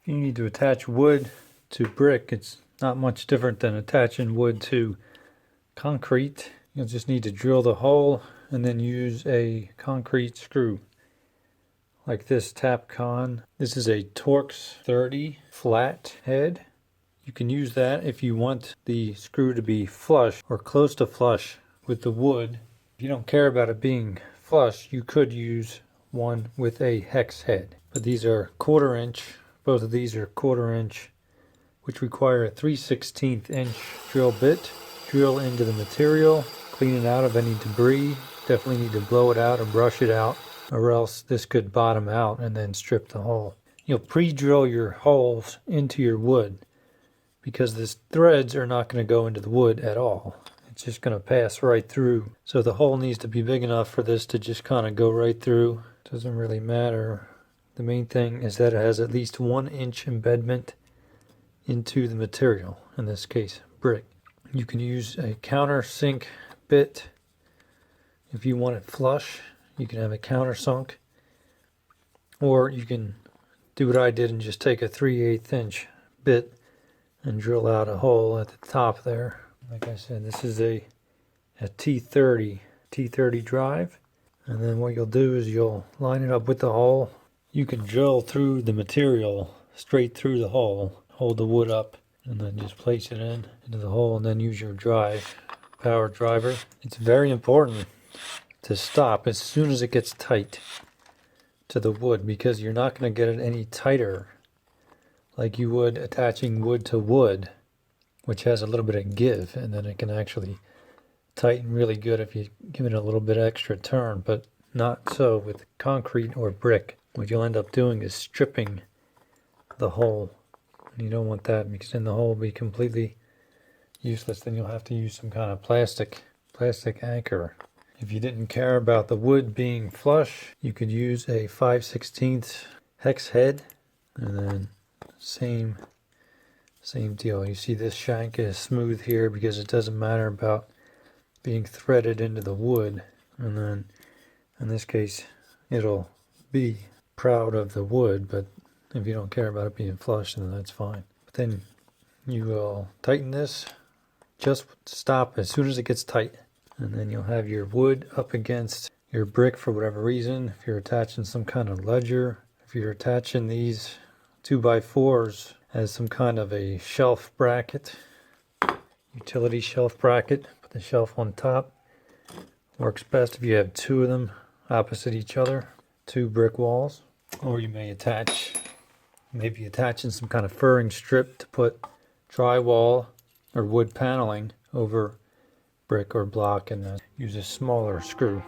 You need to attach wood to brick. It's not much different than attaching wood to concrete. You'll just need to drill the hole and then use a concrete screw like this Tapcon. This is a Torx 30 flat head. You can use that if you want the screw to be flush or close to flush with the wood. If you don't care about it being flush, you could use one with a hex head. But these are 1/4 inch. Both of these are 1/4 inch, which require a 3/16 inch drill bit. Drill into the material, clean it out of any debris. Definitely need to blow it out or brush it out, or else this could bottom out and then strip the hole. You'll pre-drill your holes into your wood because the threads are not going to go into the wood at all. It's just going to pass right through. So the hole needs to be big enough for this to just kind of go right through. Doesn't really matter. The main thing is that it has at least 1 inch embedment into the material, in this case, brick. You can use a countersink bit. If you want it flush, you can have a countersunk. Or you can do what I did and just take a 3/8 inch bit and drill out a hole at the top there. Like I said, this is a T30 drive. And then what you'll do is you'll line it up with the hole. You can drill through the material straight through the hole, hold the wood up, and then just place it into the hole and then use your power driver. It's very important to stop as soon as it gets tight to the wood, because you're not going to get it any tighter like you would attaching wood to wood, which has a little bit of give, and then it can actually tighten really good if you give it a little bit extra turn, but not so with concrete or brick. What you'll end up doing is stripping the hole, and you don't want that, because then the hole will be completely useless. Then you'll have to use some kind of plastic anchor. If you didn't care about the wood being flush, you could use a 5/16 hex head, and then same deal. You see this shank is smooth here because it doesn't matter about being threaded into the wood, and then in this case it'll be proud of the wood, but if you don't care about it being flush, then that's fine. But then you will tighten this, just stop as soon as it gets tight, and then you'll have your wood up against your brick for whatever reason. If you're attaching some kind of ledger, if you're attaching these 2x4s as some kind of a shelf bracket, utility shelf bracket, put the shelf on top. Works best if you have 2 of them opposite each other, 2 brick walls. Or you may maybe attaching some kind of furring strip to put drywall or wood paneling over brick or block, and then use a smaller screw.